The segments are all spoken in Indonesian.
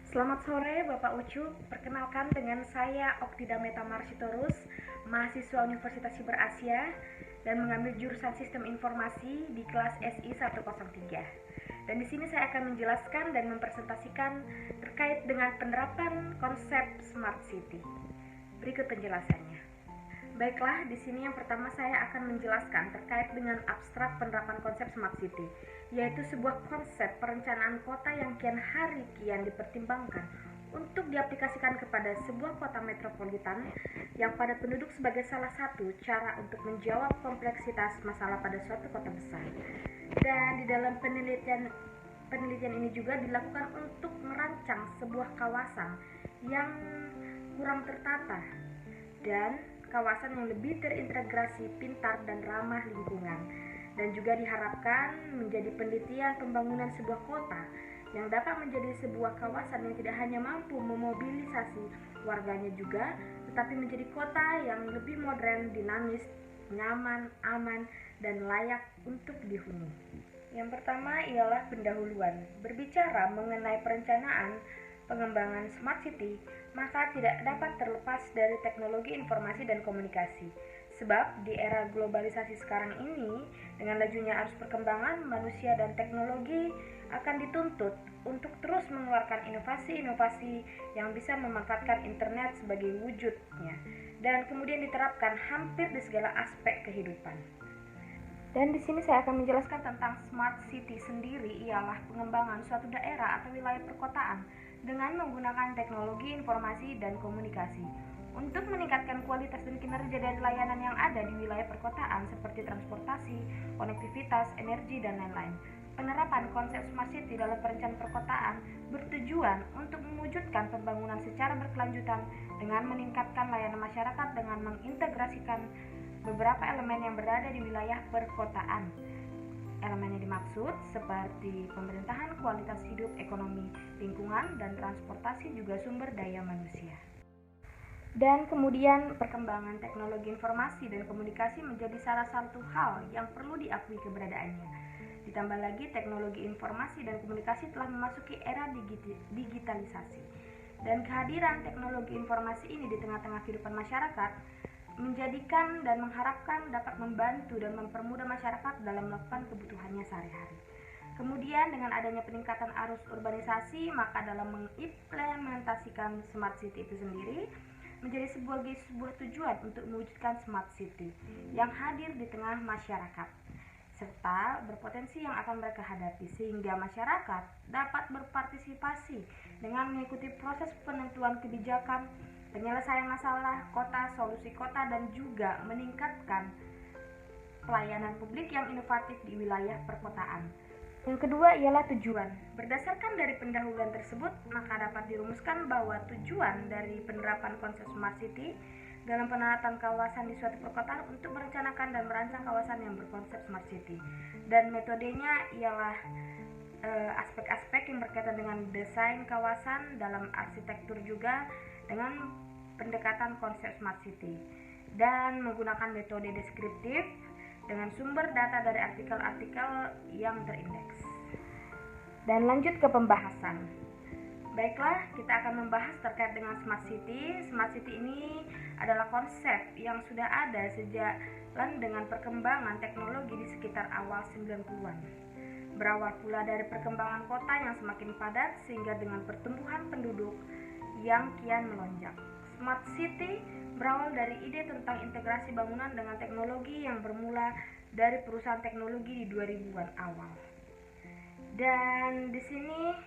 Selamat sore Bapak Ucup, perkenalkan dengan saya Oktida Metamarsitorus, mahasiswa Universitas Siber Asia dan mengambil jurusan Sistem Informasi di kelas SI 103. Dan di sini saya akan menjelaskan dan mempresentasikan terkait dengan penerapan konsep Smart City. Berikut penjelasannya. Baiklah, di sini yang pertama saya akan menjelaskan terkait dengan abstrak penerapan konsep Smart City, yaitu sebuah konsep perencanaan kota yang kian hari kian dipertimbangkan untuk diaplikasikan kepada sebuah kota metropolitan yang pada penduduk sebagai salah satu cara untuk menjawab kompleksitas masalah pada suatu kota besar. Dan di dalam penelitian ini juga dilakukan untuk merancang sebuah kawasan yang kurang tertata dan kawasan yang lebih terintegrasi, pintar, dan ramah lingkungan, dan juga diharapkan menjadi penelitian pembangunan sebuah kota yang dapat menjadi sebuah kawasan yang tidak hanya mampu memobilisasi warganya juga, tetapi menjadi kota yang lebih modern, dinamis, nyaman, aman, dan layak untuk dihuni. Yang pertama ialah pendahuluan. Berbicara mengenai perencanaan pengembangan Smart City, maka tidak dapat terlepas dari teknologi informasi dan komunikasi. Sebab di era globalisasi sekarang ini, dengan lajunya arus perkembangan manusia dan teknologi akan dituntut untuk terus mengeluarkan inovasi-inovasi yang bisa memanfaatkan internet sebagai wujudnya dan kemudian diterapkan hampir di segala aspek kehidupan. Dan di sini saya akan menjelaskan tentang Smart City sendiri ialah pengembangan suatu daerah atau wilayah perkotaan dengan menggunakan teknologi informasi dan komunikasi untuk meningkatkan kualitas dan kinerja dari layanan yang ada di wilayah perkotaan seperti transportasi, konektivitas, energi, dan lain-lain. Penerapan konsep Smart City dalam perencanaan perkotaan bertujuan untuk mewujudkan pembangunan secara berkelanjutan dengan meningkatkan layanan masyarakat dengan mengintegrasikan beberapa elemen yang berada di wilayah perkotaan. Elemen yang dimaksud seperti pemerintahan, kualitas hidup, ekonomi, lingkungan, dan transportasi juga sumber daya manusia. Dan kemudian perkembangan teknologi informasi dan komunikasi menjadi salah satu hal yang perlu diakui keberadaannya. Ditambah lagi teknologi informasi dan komunikasi telah memasuki era digitalisasi. Dan kehadiran teknologi informasi ini di tengah-tengah kehidupan masyarakat menjadikan dan mengharapkan dapat membantu dan mempermudah masyarakat dalam melakukan kebutuhannya sehari-hari. Kemudian dengan adanya peningkatan arus urbanisasi, maka dalam mengimplementasikan Smart City itu sendiri menjadi sebuah tujuan untuk mewujudkan Smart City yang hadir di tengah masyarakat serta berpotensi yang akan mereka hadapi, sehingga masyarakat dapat berpartisipasi dengan mengikuti proses penentuan kebijakan, penyelesaian masalah kota, solusi kota, dan juga meningkatkan pelayanan publik yang inovatif di wilayah perkotaan. Yang kedua ialah tujuan. Berdasarkan dari pendahuluan tersebut, maka dapat dirumuskan bahwa tujuan dari penerapan konsep Smart City dalam penataan kawasan di suatu perkotaan untuk merencanakan dan merancang kawasan yang berkonsep Smart City. Dan metodenya ialah aspek-aspek yang berkaitan dengan desain kawasan dalam arsitektur juga dengan pendekatan konsep Smart City dan menggunakan metode deskriptif dengan sumber data dari artikel-artikel yang terindeks. Dan lanjut ke pembahasan. Baiklah, kita akan membahas terkait dengan Smart City. Smart City ini adalah konsep yang sudah ada sejak dengan perkembangan teknologi di sekitar awal 90-an. Berawal pula dari perkembangan kota yang semakin padat sehingga dengan pertumbuhan penduduk yang kian melonjak. Smart City berawal dari ide tentang integrasi bangunan dengan teknologi yang bermula dari perusahaan teknologi di 2000-an awal. Dan di sini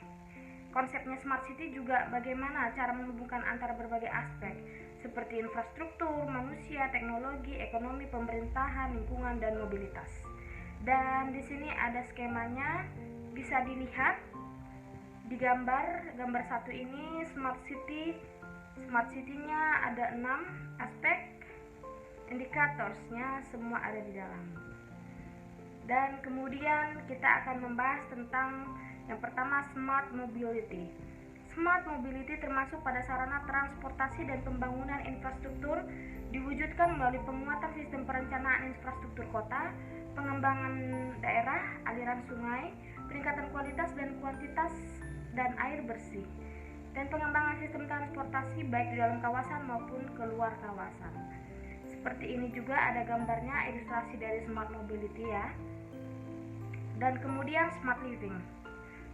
konsepnya Smart City juga bagaimana cara menghubungkan antara berbagai aspek seperti infrastruktur, manusia, teknologi, ekonomi, pemerintahan, lingkungan, dan mobilitas. Dan di sini ada skemanya, bisa dilihat di gambar satu ini. Smart City-nya ada 6 aspek, indikatorsnya semua ada di dalam. Dan kemudian kita akan membahas tentang yang pertama, Smart Mobility. Smart Mobility termasuk pada sarana transportasi dan pembangunan infrastruktur diwujudkan melalui penguatan sistem perencanaan infrastruktur kota, pengembangan daerah, aliran sungai, peningkatan kualitas dan kuantitas dan air bersih, dan pengembangan sistem transportasi baik di dalam kawasan maupun keluar kawasan. Seperti ini juga ada gambarnya, ilustrasi dari smart mobility ya. Dan kemudian smart living.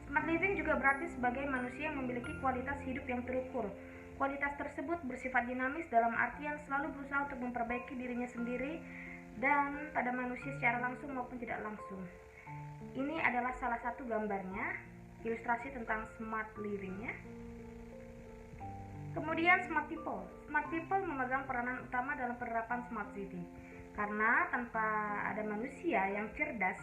Smart living juga berarti sebagai manusia yang memiliki kualitas hidup yang terukur. Kualitas tersebut bersifat dinamis dalam artian selalu berusaha untuk memperbaiki dirinya sendiri dan pada manusia secara langsung maupun tidak langsung. Ini adalah salah satu gambarnya, ilustrasi tentang smart living-nya. Kemudian smart people. Smart people memegang peranan utama dalam penerapan smart city. Karena tanpa ada manusia yang cerdas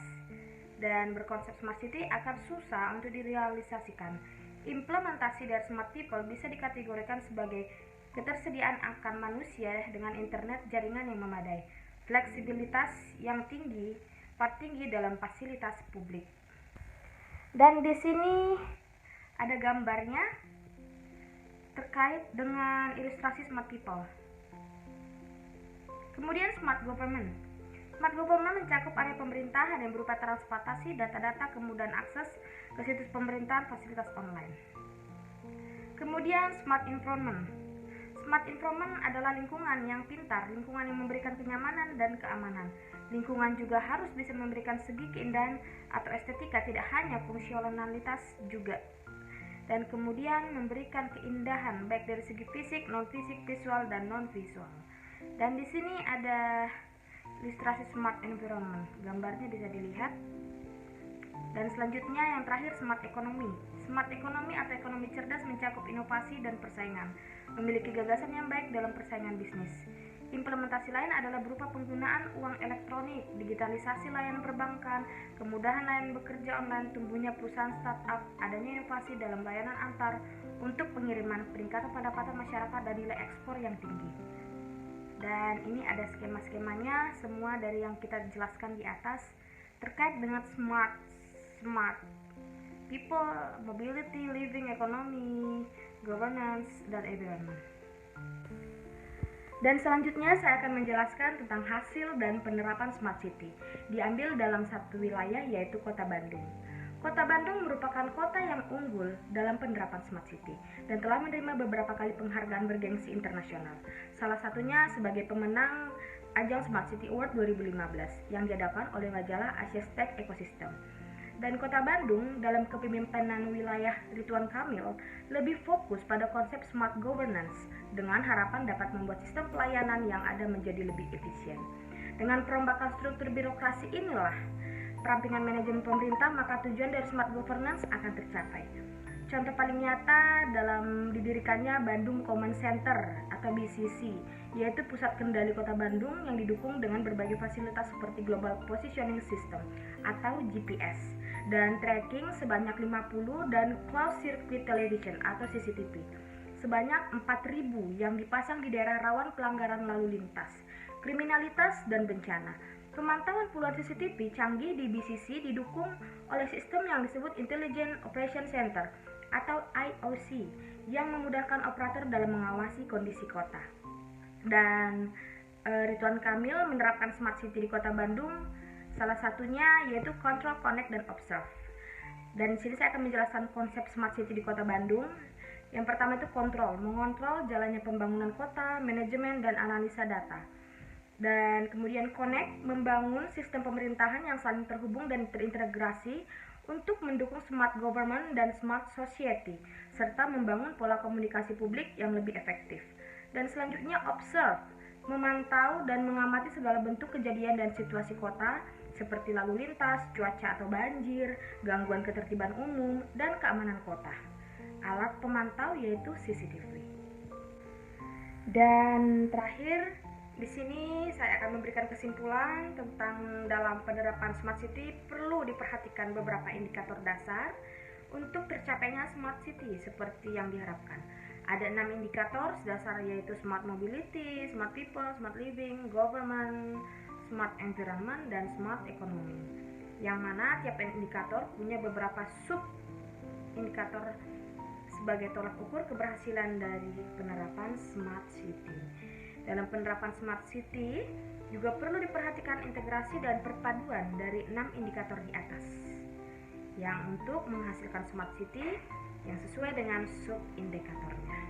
dan berkonsep smart city akan susah untuk direalisasikan. Implementasi dari smart people bisa dikategorikan sebagai ketersediaan akan manusia dengan internet jaringan yang memadai, fleksibilitas yang tinggi, part tinggi dalam fasilitas publik. Dan di sini ada gambarnya terkait dengan ilustrasi smart people. Kemudian smart government. Smart government mencakup area pemerintahan yang berupa transportasi, data-data, kemudahan akses ke situs pemerintahan, fasilitas online. Kemudian smart environment. Smart environment adalah lingkungan yang pintar, lingkungan yang memberikan kenyamanan dan keamanan. Lingkungan juga harus bisa memberikan segi keindahan atau estetika, tidak hanya fungsionalitas juga. Dan kemudian memberikan keindahan baik dari segi fisik, non-fisik, visual, dan non-visual. Dan di sini ada ilustrasi smart environment, gambarnya bisa dilihat. Dan selanjutnya yang terakhir smart economy. Smart economy atau ekonomi cerdas mencakup inovasi dan persaingan, memiliki gagasan yang baik dalam persaingan bisnis. Implementasi lain adalah berupa penggunaan uang elektronik, digitalisasi layanan perbankan, kemudahan layanan bekerja online, tumbuhnya perusahaan startup, adanya inovasi dalam layanan antar untuk pengiriman, peningkatan pendapatan masyarakat dan nilai ekspor yang tinggi. Dan ini ada skema-skemanya semua dari yang kita jelaskan di atas terkait dengan smart people, mobility, living, economy, governance, dan environment. Dan selanjutnya saya akan menjelaskan tentang hasil dan penerapan Smart City. Diambil dalam satu wilayah yaitu Kota Bandung. Kota Bandung merupakan kota yang unggul dalam penerapan Smart City dan telah menerima beberapa kali penghargaan bergengsi internasional. Salah satunya sebagai pemenang ajang Smart City Award 2015 yang diadakan oleh majalah Asia Tech Ecosystem. Dan Kota Bandung dalam kepemimpinan wilayah Ridwan Kamil lebih fokus pada konsep smart governance dengan harapan dapat membuat sistem pelayanan yang ada menjadi lebih efisien. Dengan perombakan struktur birokrasi inilah perampingan manajemen pemerintah, maka tujuan dari smart governance akan tercapai. Contoh paling nyata dalam didirikannya Bandung Command Center atau BCC, yaitu pusat kendali kota Bandung yang didukung dengan berbagai fasilitas seperti Global Positioning System atau GPS dan tracking sebanyak 50 dan closed circuit television atau CCTV sebanyak 4.000 yang dipasang di daerah rawan pelanggaran lalu lintas, kriminalitas, dan bencana. Pemantauan puluhan CCTV canggih di BCC didukung oleh sistem yang disebut Intelligent Operation Center atau IOC yang memudahkan operator dalam mengawasi kondisi kota. Dan Ridwan Kamil menerapkan Smart City di Kota Bandung, salah satunya yaitu Control, Connect, dan Observe. Dan di sini saya akan menjelaskan konsep Smart City di Kota Bandung. Yang pertama itu kontrol, mengontrol jalannya pembangunan kota, manajemen, dan analisa data. Dan kemudian connect, membangun sistem pemerintahan yang saling terhubung dan terintegrasi untuk mendukung smart government dan smart society, serta membangun pola komunikasi publik yang lebih efektif. Dan selanjutnya observe, memantau dan mengamati segala bentuk kejadian dan situasi kota seperti lalu lintas, cuaca atau banjir, gangguan ketertiban umum, dan keamanan kota. Alat pemantau yaitu CCTV. Dan terakhir, di sini saya akan memberikan kesimpulan tentang dalam penerapan Smart City perlu diperhatikan beberapa indikator dasar untuk tercapainya Smart City seperti yang diharapkan. Ada 6 indikator dasar yaitu Smart Mobility, Smart People, Smart Living, Government, Smart Environment, dan Smart Economy. Yang mana tiap indikator punya beberapa sub indikator sebagai tolak ukur keberhasilan dari penerapan Smart City. Dalam penerapan Smart City juga perlu diperhatikan integrasi dan perpaduan dari 6 indikator di atas. Yang untuk menghasilkan Smart City yang sesuai dengan subindikatornya.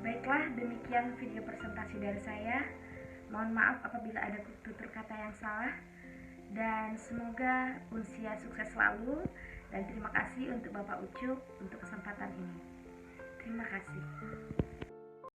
Baiklah, demikian video presentasi dari saya. Mohon maaf apabila ada tutur kata yang salah, dan semoga Unsia sukses selalu, dan terima kasih untuk Bapak Ucup untuk kesempatan ini. Terima kasih.